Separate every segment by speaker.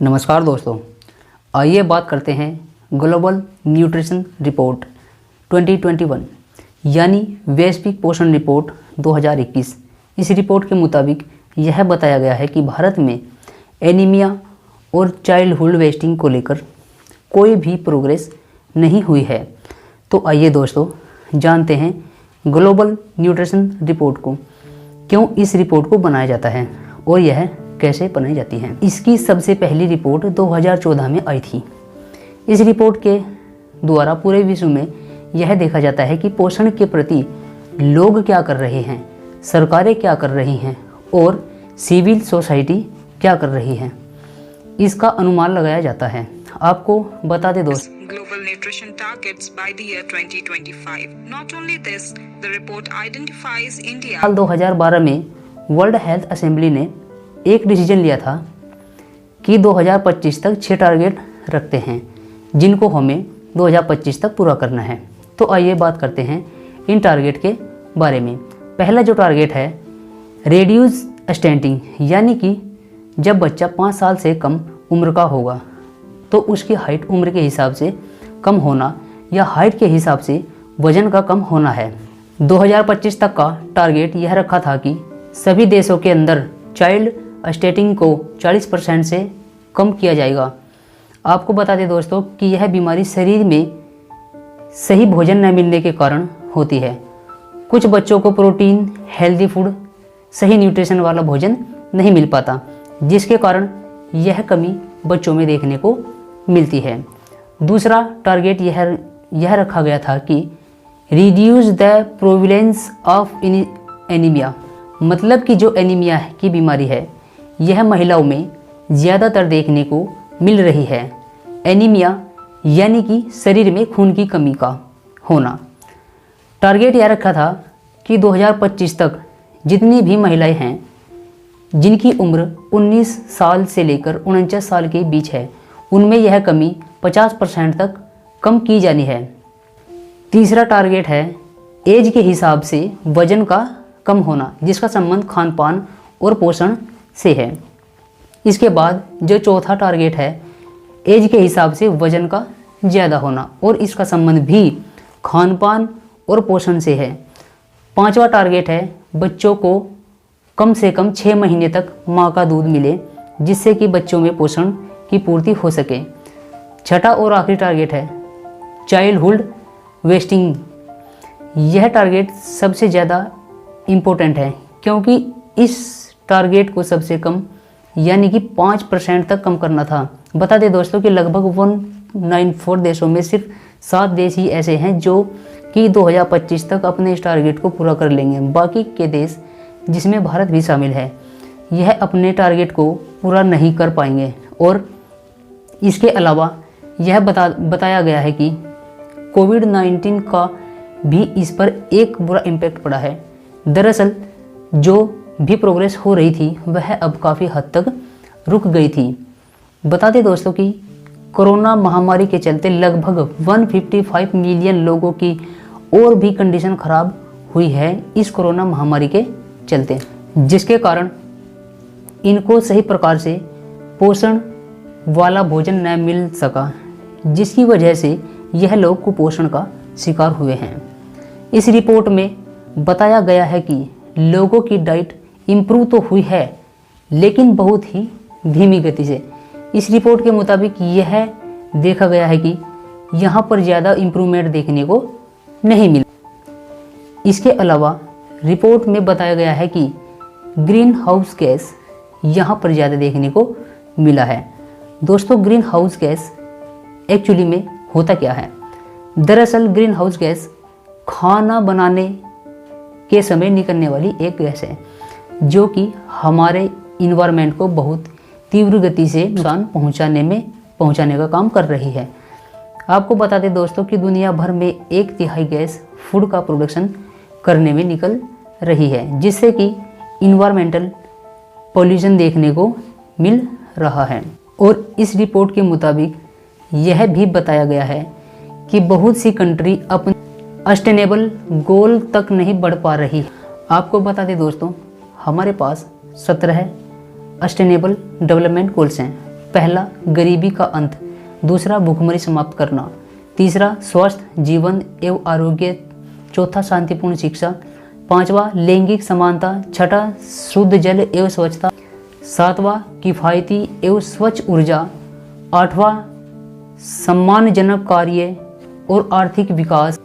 Speaker 1: नमस्कार दोस्तों, आइए बात करते हैं ग्लोबल न्यूट्रिशन रिपोर्ट 2021 यानी वैश्विक पोषण रिपोर्ट 2021। इस रिपोर्ट के मुताबिक यह बताया गया है कि भारत में एनीमिया और चाइल्डहुड वेस्टिंग को लेकर कोई भी प्रोग्रेस नहीं हुई है। तो आइए दोस्तों जानते हैं ग्लोबल न्यूट्रिशन रिपोर्ट को, क्यों इस रिपोर्ट को बनाया जाता है और यह कैसे बनाई जाती हैं। इसकी सबसे पहली रिपोर्ट 2014 में आई थी। इस रिपोर्ट के द्वारा पूरे विश्व में यह देखा जाता है कि पोषण के प्रति लोग क्या कर रहे हैं, सरकारें क्या कर रही हैं और सिविल सोसाइटी क्या कर रही है। इसका अनुमान लगाया जाता है। आपको बता दें दोस्त,
Speaker 2: global nutrition targets by the year 2025. Not only this, the report identifies India.
Speaker 1: साल 2012 में वर्ल्ड हेल्थ असेंबली ने एक डिसीजन लिया था कि 2025 तक 6 टारगेट रखते हैं जिनको हमें 2025 तक पूरा करना है। तो आइए बात करते हैं इन टारगेट के बारे में। पहला जो टारगेट है रेड्यूस स्टंटिंग, यानी कि जब बच्चा 5 साल से कम उम्र का होगा तो उसकी हाइट उम्र के हिसाब से कम होना या हाइट के हिसाब से वजन का कम होना है। 2025 तक का टारगेट यह रखा था कि सभी देशों के अंदर चाइल्ड स्टेटिंग को 40% से कम किया जाएगा। आपको बता दें दोस्तों कि यह बीमारी शरीर में सही भोजन न मिलने के कारण होती है। कुछ बच्चों को प्रोटीन, हेल्दी फूड, सही न्यूट्रिशन वाला भोजन नहीं मिल पाता, जिसके कारण यह कमी बच्चों में देखने को मिलती है। दूसरा टारगेट यह रखा गया था कि रिड्यूस द प्रोविलेंस ऑफ एनीमिया, मतलब कि जो एनीमिया की बीमारी है यह महिलाओं में ज़्यादातर देखने को मिल रही है। एनीमिया यानी कि शरीर में खून की कमी का होना। टारगेट यह रखा था कि 2025 तक जितनी भी महिलाएं हैं जिनकी उम्र 19 साल से लेकर 49 साल के बीच है उनमें यह कमी 50% तक कम की जानी है। तीसरा टारगेट है एज के हिसाब से वजन का कम होना, जिसका संबंध खान पान और पोषण से है। इसके बाद जो चौथा टारगेट है एज के हिसाब से वजन का ज़्यादा होना और इसका संबंध भी खान पान और पोषण से है। पांचवा टारगेट है बच्चों को कम से कम 6 महीने तक माँ का दूध मिले, जिससे कि बच्चों में पोषण की पूर्ति हो सके। छठा और आखिरी टारगेट है चाइल्डहुड वेस्टिंग। यह टारगेट सबसे ज़्यादा इम्पोर्टेंट है क्योंकि इस टारगेट को सबसे कम यानी कि 5% तक कम करना था। बता दें दोस्तों कि लगभग 194 देशों में सिर्फ 7 देश ही ऐसे हैं जो कि 2025 तक अपने इस टारगेट को पूरा कर लेंगे। बाकी के देश, जिसमें भारत भी शामिल है, यह अपने टारगेट को पूरा नहीं कर पाएंगे। और इसके अलावा यह बताया गया है कि कोविड-19 का भी इस पर एक बुरा इम्पैक्ट पड़ा है। दरअसल जो भी प्रोग्रेस हो रही थी वह अब काफ़ी हद तक रुक गई थी। बता दें दोस्तों कि कोरोना महामारी के चलते लगभग 155 मिलियन लोगों की और भी कंडीशन खराब हुई है इस कोरोना महामारी के चलते, जिसके कारण इनको सही प्रकार से पोषण वाला भोजन न मिल सका, जिसकी वजह से यह लोग कुपोषण का शिकार हुए हैं। इस रिपोर्ट में बताया गया है कि लोगों की डाइट इम्प्रूव तो हुई है लेकिन बहुत ही धीमी गति से। इस रिपोर्ट के मुताबिक यह देखा गया है कि यहाँ पर ज़्यादा इम्प्रूवमेंट देखने को नहीं मिला। इसके अलावा रिपोर्ट में बताया गया है कि ग्रीन हाउस गैस यहाँ पर ज़्यादा देखने को मिला है। दोस्तों, ग्रीन हाउस गैस एक्चुअली में होता क्या है? दरअसल ग्रीन हाउस गैस खाना बनाने के समय निकलने वाली एक गैस है जो कि हमारे इन्वायरमेंट को बहुत तीव्र गति से नुकसान पहुंचाने का काम कर रही है। आपको बता दें दोस्तों कि दुनिया भर में 1/3 गैस फूड का प्रोडक्शन करने में निकल रही है, जिससे कि इन्वायरमेंटल पॉल्यूशन देखने को मिल रहा है। और इस रिपोर्ट के मुताबिक यह भी बताया गया है कि बहुत सी कंट्री अपने सस्टेनेबल गोल तक नहीं बढ़ पा रही। आपको बता दें दोस्तों, हमारे पास 17 सस्टेनेबल डेवलपमेंट गोल्स हैं पहला गरीबी का अंत, दूसरा भूखमरी समाप्त करना, तीसरा स्वस्थ जीवन एवं आरोग्य, चौथा शांतिपूर्ण शिक्षा, पांचवा लैंगिक समानता, छठा शुद्ध जल एवं स्वच्छता, सातवां किफ़ायती एवं स्वच्छ ऊर्जा, आठवां सम्मानजनक कार्य और आर्थिक विकास,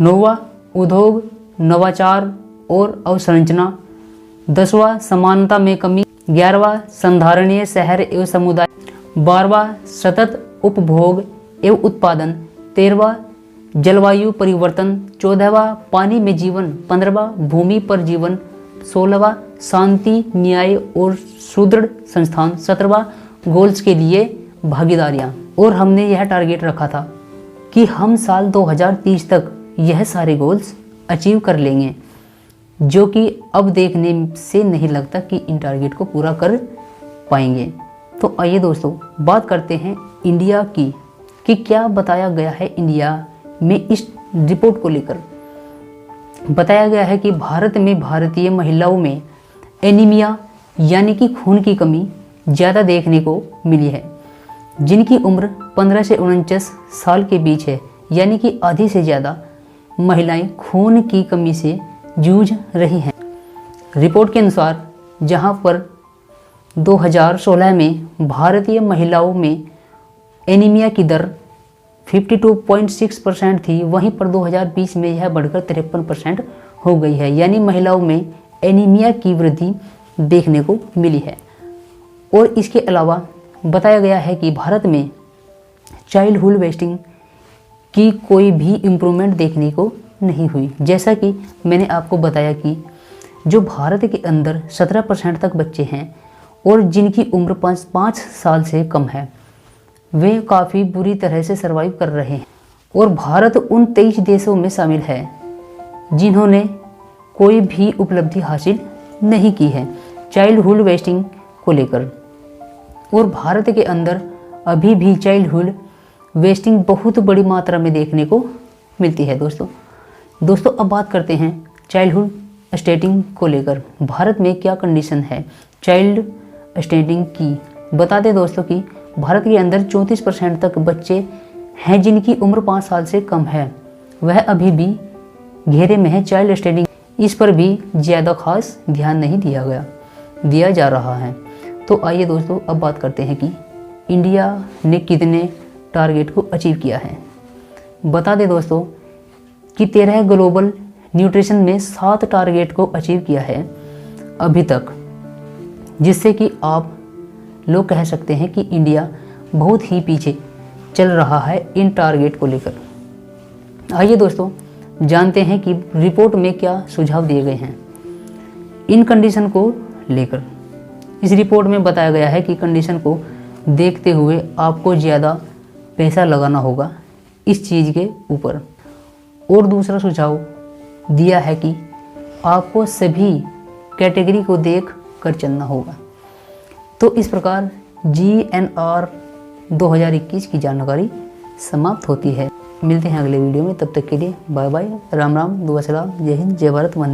Speaker 1: नौवां उद्योग नवाचार और अवसंरचना, 10वां समानता में कमी, 11वां संधारणीय शहर एवं समुदाय, 12वां सतत उपभोग एवं उत्पादन, 13वां जलवायु परिवर्तन, 14वां पानी में जीवन, 15वां भूमि पर जीवन, 16वां शांति न्याय और सुदृढ़ संस्थान, 17वां गोल्स के लिए भागीदारियां। और हमने यह टारगेट रखा था कि हम साल 2030 तक यह सारे गोल्स अचीव कर लेंगे, जो कि अब देखने से नहीं लगता कि इन टारगेट को पूरा कर पाएंगे। तो आइए दोस्तों बात करते हैं इंडिया की कि क्या बताया गया है इंडिया में। इस रिपोर्ट को लेकर बताया गया है कि भारत में भारतीय महिलाओं में एनीमिया यानी कि खून की कमी ज़्यादा देखने को मिली है, जिनकी उम्र 15 से 49 साल के बीच है, यानी कि आधी से ज़्यादा महिलाएं खून की कमी से जूझ रही हैं। रिपोर्ट के अनुसार जहां पर 2016 में भारतीय महिलाओं में एनीमिया की दर 52.6% थी, वहीं पर 2020 में यह बढ़कर 53% हो गई है, यानी महिलाओं में एनीमिया की वृद्धि देखने को मिली है। और इसके अलावा बताया गया है कि भारत में चाइल्डहुड वेस्टिंग की कोई भी इम्प्रूवमेंट देखने को नहीं हुई। जैसा कि मैंने आपको बताया कि जो भारत के अंदर 17% तक बच्चे हैं और जिनकी उम्र 5 साल से कम है, वे काफ़ी बुरी तरह से सर्वाइव कर रहे हैं। और भारत उन 23 देशों में शामिल है जिन्होंने कोई भी उपलब्धि हासिल नहीं की है चाइल्डहुड वेस्टिंग को लेकर। और भारत के अंदर अभी भी चाइल्डहुड वेस्टिंग बहुत बड़ी मात्रा में देखने को मिलती है। दोस्तों अब बात करते हैं चाइल्डहुड स्टेटिंग को लेकर। भारत में क्या कंडीशन है चाइल्ड स्टेटिंग की। बता दें दोस्तों कि भारत के अंदर 34% तक बच्चे हैं जिनकी उम्र 5 साल से कम है, वह अभी भी घेरे में है चाइल्ड स्टेटिंग। इस पर भी ज़्यादा खास ध्यान नहीं दिया जा रहा है। तो आइए दोस्तों अब बात करते हैं कि इंडिया ने कितने टारगेट को अचीव किया है। बता दें दोस्तों कि 13 ग्लोबल न्यूट्रिशन में 7 टारगेट को अचीव किया है अभी तक, जिससे कि आप लोग कह सकते हैं कि इंडिया बहुत ही पीछे चल रहा है इन टारगेट को लेकर। आइए दोस्तों जानते हैं कि रिपोर्ट में क्या सुझाव दिए गए हैं इन कंडीशन को लेकर। इस रिपोर्ट में बताया गया है कि कंडीशन को देखते हुए आपको ज़्यादा पैसा लगाना होगा इस चीज़ के ऊपर। और दूसरा सुझाव दिया है कि आपको सभी कैटेगरी को देख कर चलना होगा। तो इस प्रकार GNR 2021 की जानकारी समाप्त होती है। मिलते हैं अगले वीडियो में, तब तक के लिए बाय बाय, राम राम, दुआ सलाम, जय हिंद, जय भारत, वंदे।